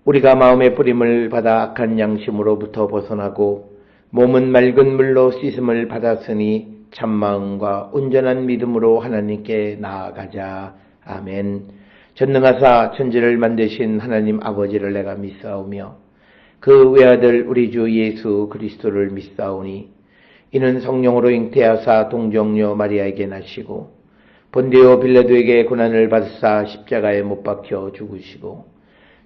우리가 마음의 뿌림을 받아 악한 양심으로부터 벗어나고 몸은 맑은 물로 씻음을 받았으니 참마음과 온전한 믿음으로 하나님께 나아가자. 아멘. 전능하사 천지를 만드신 하나님 아버지를 내가 믿사오며 그 외아들 우리 주 예수 그리스도를 믿사오니 이는 성령으로 잉태하사 동정녀 마리아에게 나시고 본디오 빌라도에게 고난을 받으사 십자가에 못 박혀 죽으시고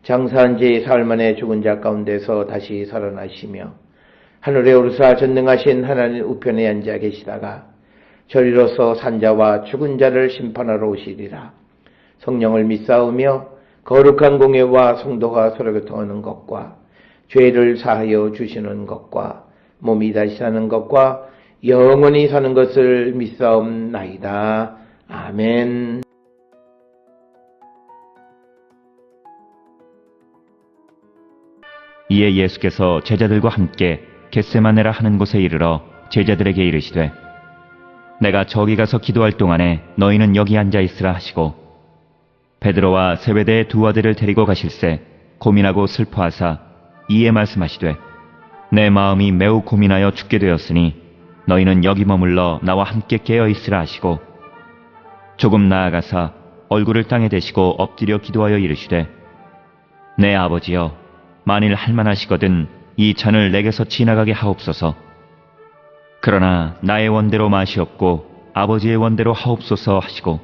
장사한 지 사흘 만에 죽은 자 가운데서 다시 살아나시며 하늘에 오르사 전능하신 하나님 우편에 앉아 계시다가 저리로서 산자와 죽은 자를 심판하러 오시리라. 성령을 믿사오며 거룩한 공예와 성도가 서로 교통하는 것과 죄를 사하여 주시는 것과 몸이 다시 사는 것과 영원히 사는 것을 믿사옵나이다. 아멘. 이에 예수께서 제자들과 함께 겟세마네라 하는 곳에 이르러 제자들에게 이르시되 내가 저기 가서 기도할 동안에 너희는 여기 앉아 있으라 하시고 베드로와 세베대의 두 아들을 데리고 가실새 고민하고 슬퍼하사 이에 말씀하시되 내 마음이 매우 고민하여 죽게 되었으니 너희는 여기 머물러 나와 함께 깨어 있으라 하시고 조금 나아가사 얼굴을 땅에 대시고 엎드려 기도하여 이르시되 내 아버지여 만일 할만하시거든 이 잔을 내게서 지나가게 하옵소서. 그러나 나의 원대로 마시옵고 아버지의 원대로 하옵소서 하시고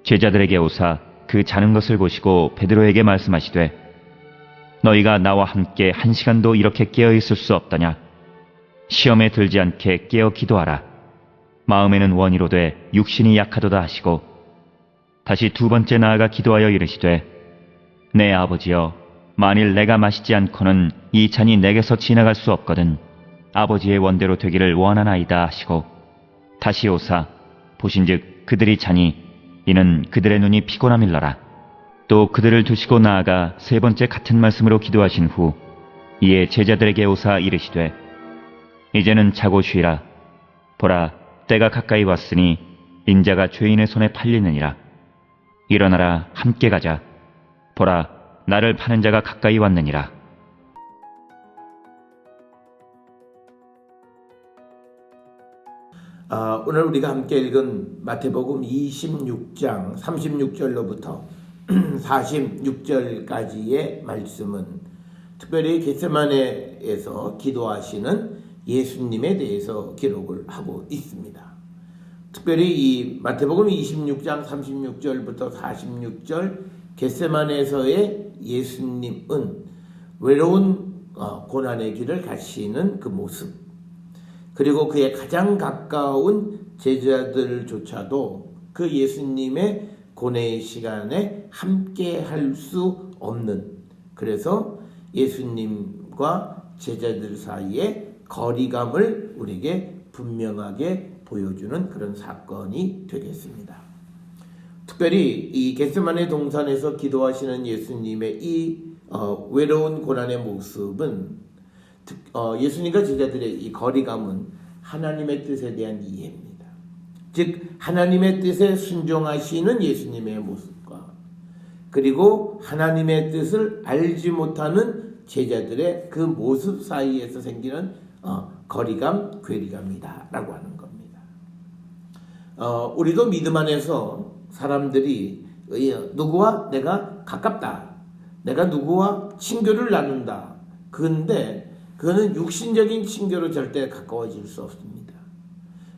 제자들에게 오사 그 자는 것을 보시고 베드로에게 말씀하시되 너희가 나와 함께 1시간도 이렇게 깨어 있을 수 없더냐. 시험에 들지 않게 깨어 기도하라. 마음에는 원이로되 육신이 약하도다 하시고 다시 두 번째 나아가 기도하여 이르시되 내 아버지여 만일 내가 마시지 않고는 이 잔이 내게서 지나갈 수 없거든 아버지의 원대로 되기를 원하나이다 하시고 다시 오사 보신즉 그들이 자니 이는 그들의 눈이 피곤함일러라. 또 그들을 두시고 나아가 세 번째 같은 말씀으로 기도하신 후 이에 제자들에게 오사 이르시되 이제는 자고 쉬라. 보라 때가 가까이 왔으니 인자가 죄인의 손에 팔리느니라. 일어나라 함께 가자. 보라 나를 파는 자가 가까이 왔느니라. 오늘 우리가 함께 읽은 마태복음 26장 36절로부터 46절까지의 말씀은 특별히 겟세마네에서 기도하시는 예수님에 대해서 기록을 하고 있습니다. 특별히 이 마태복음 26장 36절부터 46절 겟세마네에서의 예수님은 외로운 고난의 길을 가시는 그 모습, 그리고 그의 가장 가까운 제자들조차도 그 예수님의 고뇌의 시간에 함께 할 수 없는, 그래서 예수님과 제자들 사이의 거리감을 우리에게 분명하게 보여주는 그런 사건이 되겠습니다. 특별히 이 겟세마네 동산에서 기도하시는 예수님의 이 외로운 고난의 모습은 예수님과 제자들의 이 거리감은 하나님의 뜻에 대한 이해입니다. 즉 하나님의 뜻에 순종하시는 예수님의 모습과 그리고 하나님의 뜻을 알지 못하는 제자들의 그 모습 사이에서 생기는 거리감, 괴리감이다 라고 하는 겁니다. 우리도 믿음 안에서 사람들이 누구와 내가 가깝다, 내가 누구와 친교를 나눈다, 그런데 그거는 육신적인 친교로 절대 가까워질 수 없습니다.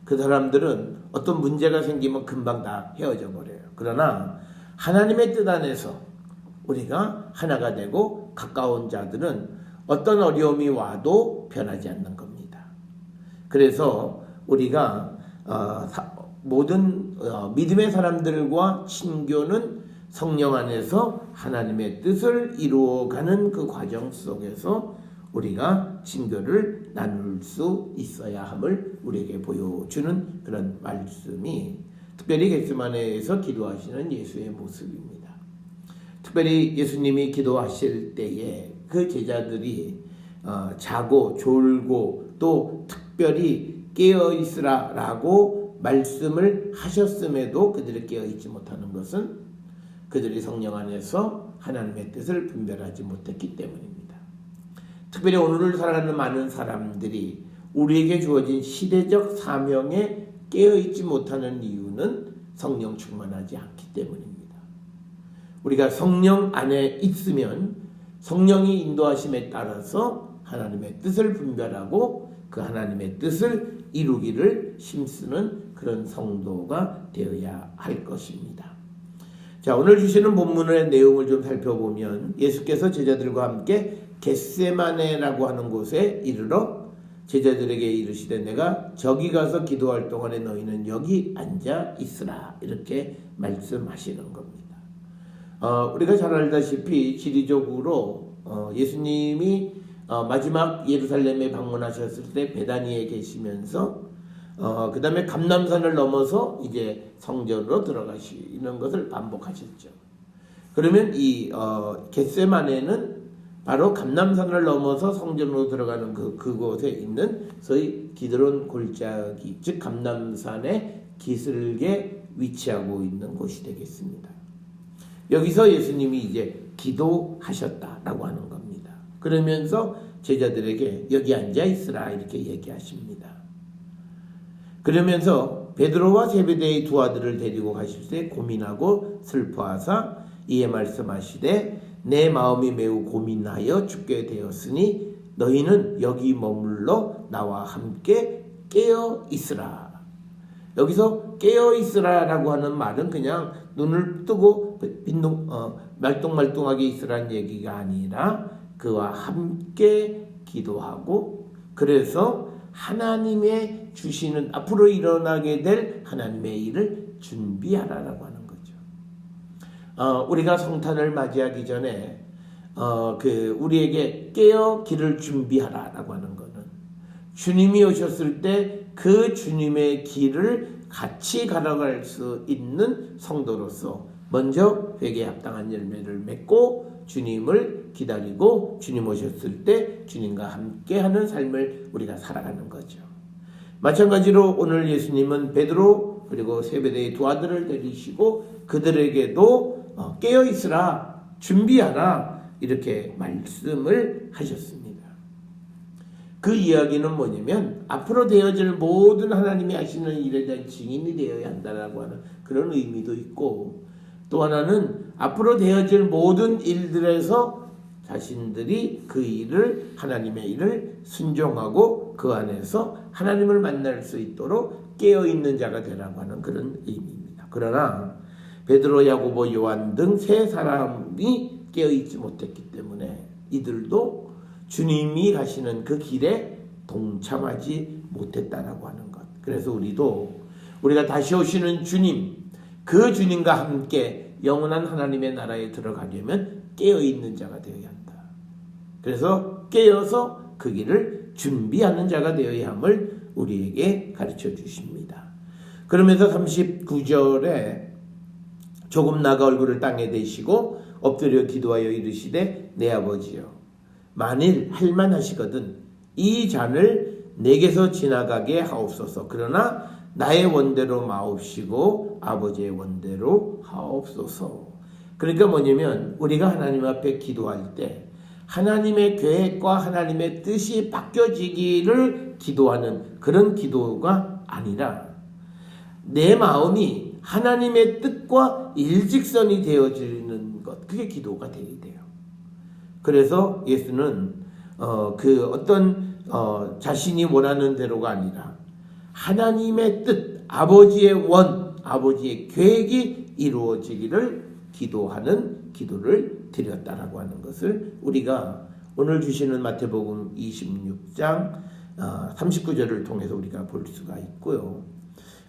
그 사람들은 어떤 문제가 생기면 금방 다 헤어져 버려요. 그러나 하나님의 뜻 안에서 우리가 하나가 되고 가까운 자들은 어떤 어려움이 와도 변하지 않는 겁니다. 그래서 우리가 모든 믿음의 사람들과 친교는 성령 안에서 하나님의 뜻을 이루어가는 그 과정 속에서 우리가 친교를 나눌 수 있어야 함을 우리에게 보여주는 그런 말씀이 특별히 겟세마네에서 기도하시는 예수의 모습입니다. 특별히 예수님이 기도하실 때에 그 제자들이 자고 졸고 또 특별히 깨어 있으라 라고 말씀을 하셨음에도 그들이 깨어 있지 못하는 것은 그들이 성령 안에서 하나님의 뜻을 분별하지 못했기 때문입니다. 특별히 오늘을 살아가는 많은 사람들이 우리에게 주어진 시대적 사명에 깨어있지 못하는 이유는 성령 충만하지 않기 때문입니다. 우리가 성령 안에 있으면 성령이 인도하심에 따라서 하나님의 뜻을 분별하고 그 하나님의 뜻을 이루기를 힘쓰는 그런 성도가 되어야 할 것입니다. 자, 오늘 주시는 본문의 내용을 좀 살펴보면 예수께서 제자들과 함께 겟세마네라고 하는 곳에 이르러 제자들에게 이르시되 내가 저기 가서 기도할 동안에 너희는 여기 앉아 있으라 이렇게 말씀하시는 겁니다. 우리가 잘 알다시피 지리적으로 예수님이 마지막 예루살렘에 방문하셨을 때 베다니에 계시면서 그 다음에 감람산을 넘어서 이제 성전으로 들어가시는 것을 반복하셨죠. 그러면 이 겟세마네는 바로 감람산을 넘어서 성전으로 들어가는 그곳에 있는 소위 기드론 골짜기, 즉 감람산의 기슭에 위치하고 있는 곳이 되겠습니다. 여기서 예수님이 이제 기도하셨다라고 하는 겁니다. 그러면서 제자들에게 여기 앉아 있으라 이렇게 얘기하십니다. 그러면서 베드로와 세베대의 두 아들을 데리고 가실 때 고민하고 슬퍼하사 이에 말씀하시되 내 마음이 매우 고민하여 죽게 되었으니 너희는 여기 머물러 나와 함께 깨어 있으라. 여기서 깨어 있으라라고 하는 말은 그냥 눈을 뜨고 말똥말똥하게 있으라는 얘기가 아니라 그와 함께 기도하고 그래서 하나님의 주시는 앞으로 일어나게 될 하나님의 일을 준비하라라고 하는 거죠. 우리가 성탄을 맞이하기 전에 우리에게 깨어 길을 준비하라라고 하는 것은 주님이 오셨을 때 그 주님의 길을 같이 걸어갈 수 있는 성도로서 먼저 회개에 합당한 열매를 맺고 주님을 기다리고 주님 오셨을 때 주님과 함께하는 삶을 우리가 살아가는 거죠. 마찬가지로 오늘 예수님은 베드로 그리고 세베대의 두 아들을 데리시고 그들에게도 깨어있으라 준비하라 이렇게 말씀을 하셨습니다. 그 이야기는 뭐냐면 앞으로 되어질 모든 하나님이 하시는 일에 대한 증인이 되어야 한다라고 하는 그런 의미도 있고 또 하나는 앞으로 되어질 모든 일들에서 자신들이 그 일을 하나님의 일을 순종하고 그 안에서 하나님을 만날 수 있도록 깨어있는 자가 되라고 하는 그런 의미입니다. 그러나 베드로, 야고보, 요한 등 세 사람이 깨어있지 못했기 때문에 이들도 주님이 가시는 그 길에 동참하지 못했다라고 하는 것. 그래서 우리가 다시 오시는 주님, 그 주님과 함께 영원한 하나님의 나라에 들어가려면 깨어있는 자가 되어야 한다. 그래서 깨어서 그 길을 준비하는 자가 되어야 함을 우리에게 가르쳐 주십니다. 그러면서 39절에 조금 나가 얼굴을 땅에 대시고 엎드려 기도하여 이르시되 내 아버지여 만일 할만하시거든 이 잔을 내게서 지나가게 하옵소서. 그러나 나의 원대로 마옵시고 아버지의 원대로 하옵소서. 그러니까 뭐냐면 우리가 하나님 앞에 기도할 때 하나님의 계획과 하나님의 뜻이 바뀌어지기를 기도하는 그런 기도가 아니라 내 마음이 하나님의 뜻과 일직선이 되어지는 것, 그게 기도가 되어야 돼요. 그래서 예수는 자신이 원하는 대로가 아니라 하나님의 뜻, 아버지의 원, 아버지의 계획이 이루어지기를 기도하는 기도를 드렸다라고 하는 것을 우리가 오늘 주시는 마태복음 26장 39절을 통해서 우리가 볼 수가 있고요.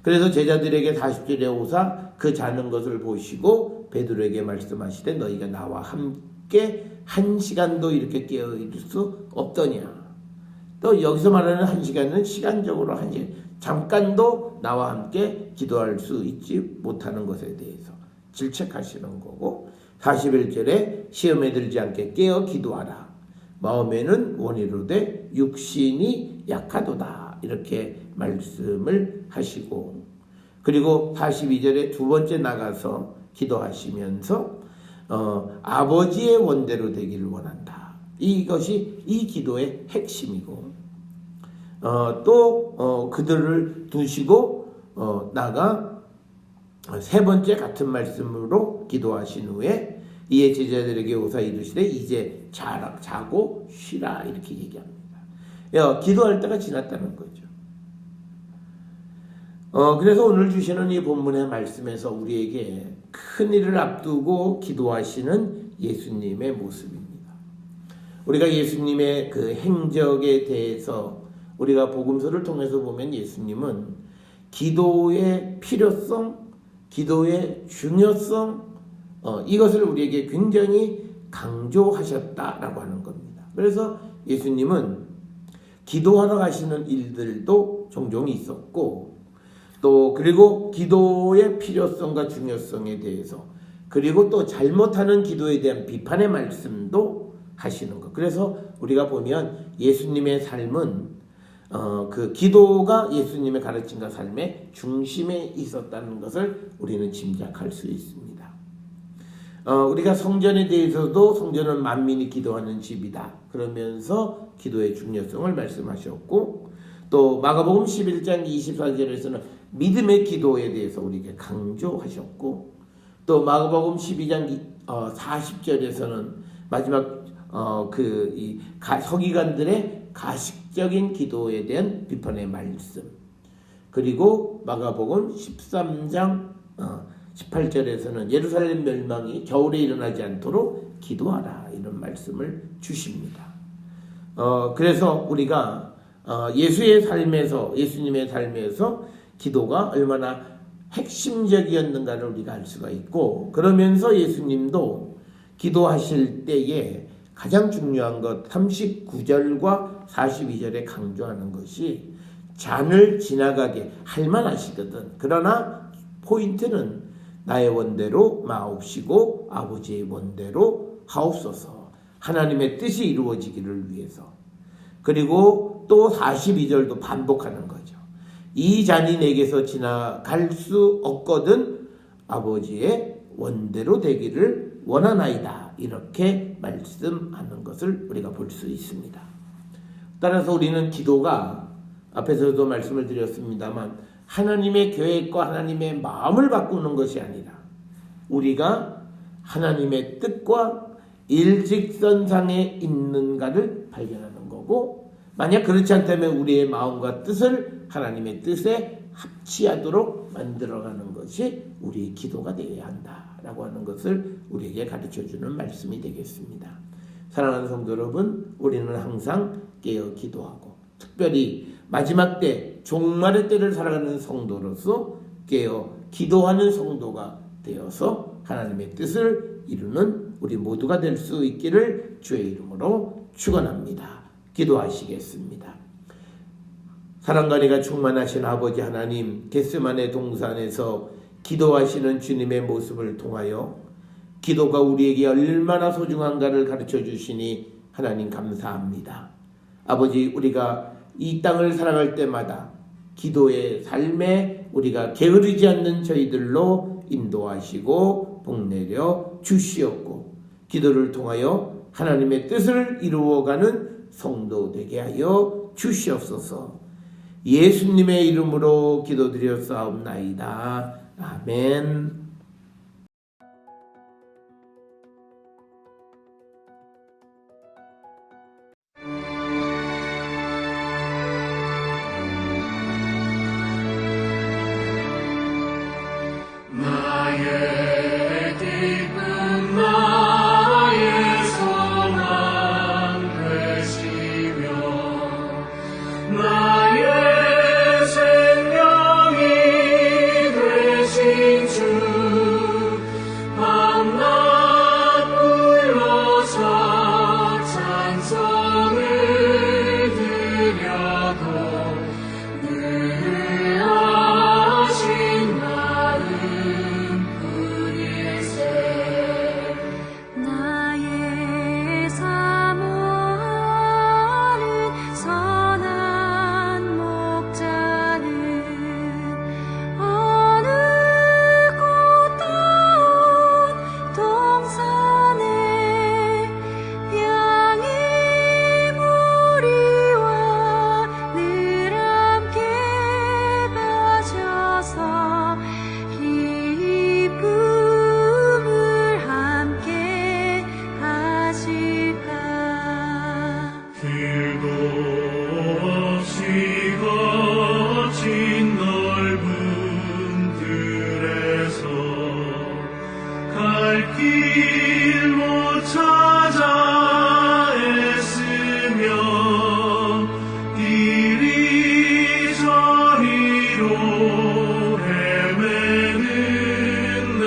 그래서 제자들에게 40절에 오사 그 자는 것을 보시고 베드로에게 말씀하시되 너희가 나와 함께 한 시간도 이렇게 깨어있을 수 없더냐. 또 여기서 말하는 한 시간은 시간적으로 한 시간, 잠깐도 나와 함께 기도할 수 있지 못하는 것에 대해서 질책하시는 거고 41절에 시험에 들지 않게 깨어 기도하라. 마음에는 원이로되 육신이 약하도다. 이렇게 말씀을 하시고 그리고 42절에 두 번째 나가서 기도하시면서 아버지의 원대로 되기를 원한다. 이것이 이 기도의 핵심이고 또 그들을 두시고 나가 세 번째 같은 말씀으로 기도하신 후에 이에 제자들에게 오사 이르시되 이제 자고 쉬라 이렇게 얘기합니다. 기도할 때가 지났다는 거죠. 그래서 오늘 주시는 이 본문의 말씀에서 우리에게 큰 일을 앞두고 기도하시는 예수님의 모습입니다. 우리가 예수님의 그 행적에 대해서 우리가 복음서를 통해서 보면 예수님은 기도의 필요성, 기도의 중요성 이것을 우리에게 굉장히 강조하셨다라고 하는 겁니다. 그래서 예수님은 기도하러 가시는 일들도 종종 있었고 또 그리고 기도의 필요성과 중요성에 대해서 그리고 또 잘못하는 기도에 대한 비판의 말씀도 하시는 것. 그래서 우리가 보면 예수님의 삶은 그 기도가 예수님의 가르침과 삶의 중심에 있었다는 것을 우리는 짐작할 수 있습니다. 우리가 성전에 대해서도 성전은 만민이 기도하는 집이다. 그러면서 기도의 중요성을 말씀하셨고 또 마가복음 11장 24절에서는 믿음의 기도에 대해서 우리에게 강조하셨고 또 마가복음 12장 40절에서는 마지막 이 서기관들의 가식적인 기도에 대한 비판의 말씀 그리고 마가복음 13장 18절에서는 예루살렘 멸망이 겨울에 일어나지 않도록 기도하라 이런 말씀을 주십니다. 그래서 우리가 예수님의 삶에서 기도가 얼마나 핵심적이었는가를 우리가 알 수가 있고 그러면서 예수님도 기도하실 때에 가장 중요한 것 39절과 42절에 강조하는 것이 잔을 지나가게 할 만하시거든. 그러나 포인트는 나의 원대로 마옵시고 아버지의 원대로 하옵소서. 하나님의 뜻이 이루어지기를 위해서. 그리고 또 42절도 반복하는 거죠. 이 잔이 내게서 지나갈 수 없거든 아버지의 원대로 되기를 원하나이다. 이렇게 말씀하는 것을 우리가 볼 수 있습니다. 따라서 우리는 기도가 앞에서도 말씀을 드렸습니다만 하나님의 계획과 하나님의 마음을 바꾸는 것이 아니라 우리가 하나님의 뜻과 일직선상에 있는가를 발견하는 거고 만약 그렇지 않다면 우리의 마음과 뜻을 하나님의 뜻에 합치하도록 만들어가는 것이 우리의 기도가 되어야 한다라고 하는 것을 우리에게 가르쳐주는 말씀이 되겠습니다. 사랑하는 성도 여러분, 우리는 항상 깨어 기도하고 특별히 마지막 때 종말의 때를 살아가는 성도로서 깨어 기도하는 성도가 되어서 하나님의 뜻을 이루는 우리 모두가 될 수 있기를 주의 이름으로 축원합니다. 기도하시겠습니다. 사랑과 은혜가 충만하신 아버지 하나님, 겟세마네 동산에서 기도하시는 주님의 모습을 통하여 기도가 우리에게 얼마나 소중한가를 가르쳐 주시니 하나님 감사합니다. 아버지, 우리가 이 땅을 살아갈 때마다 기도의 삶에 우리가 게으르지 않는 저희들로 인도하시고 복내려 주시옵고 기도를 통하여 하나님의 뜻을 이루어가는 성도 되게 하여 주시옵소서. 예수님의 이름으로 기도드렸사옵나이다. 아멘. 나의 생명이 되신 주 길 못 찾아 애쓰며 이리저리로 헤매는 내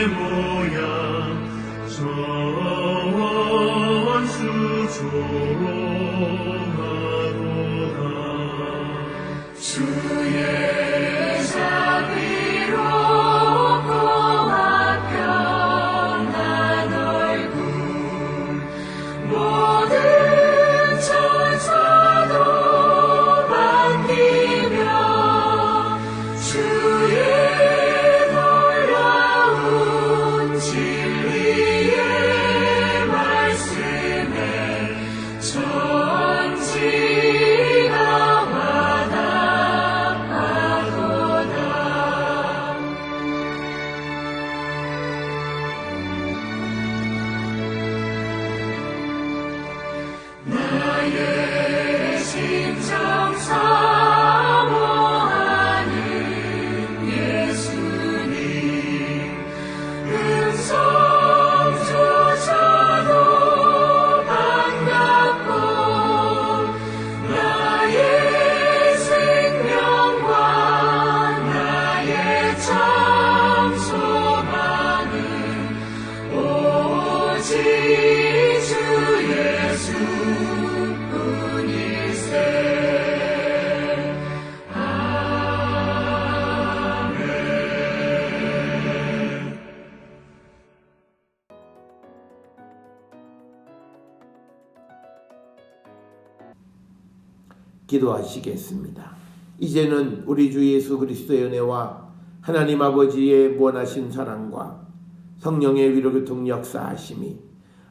모양 저 원수 조롱하도다. 주의 자비로 고맙던 난 얼굴 모든 천사도 반기며 주의 놀라운 진리의 말씀에 천지가 화답하도다. 나의 심장 사모하는 예수님 음성조차도 반갑고 나의 생명과 나의 참 소망은 오직 주 예수뿐일세. 기도하시겠습니다. 이제는 우리 주 예수 그리스도의 은혜와 하나님 아버지의 무한하신 사랑과 성령의 위로교통 역사하심이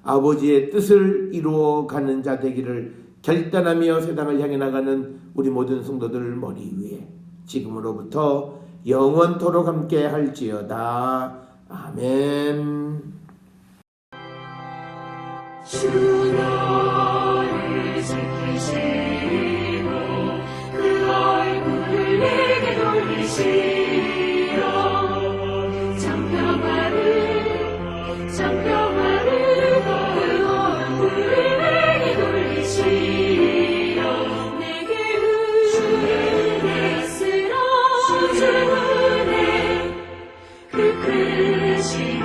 아버지의 뜻을 이루어가는 자 되기를 결단하며 세상을 향해 나가는 우리 모든 성도들 머리 위에 지금으로부터 영원토록 함께 할지어다. 아멘. 주 너를 지키시고 그 얼굴을 내게 돌리시어 장평화를 그 얼굴을 내게 돌리시어 내게 은혜 쓰라. 주의 은혜 그 크신